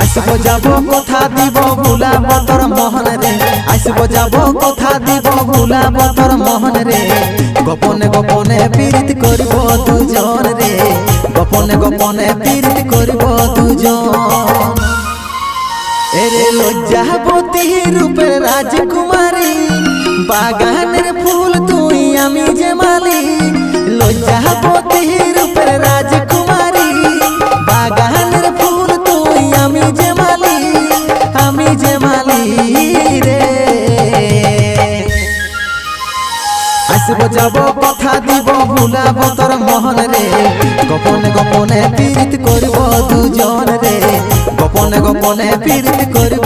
আসবো যাব কথা দিব ভুলাব তোর মোহন রে, আসবো যাব কথা দিব ভুলাব তোর মোহন রে। গোপনে গোপনে পীড়িত করব দুজন রে, গোপনে গোপনে পীড়িত করব দুজন। এরে লজ্জাবতী রূপের রাজকুমারী, বাগানের ফুল তুই আমি যে মালি। লজ্জাবতী রূপের রাজকুমারী, বাগানের ফুল তুই আমি যে মালি, আমি যে মালি রে। আসবো যাব কথা দিব ভুলাব তোর মোহন রে, গোপনে গোপনে পীড়িত করব দুজন রে, গোপনে গোপনে পীড়িত করব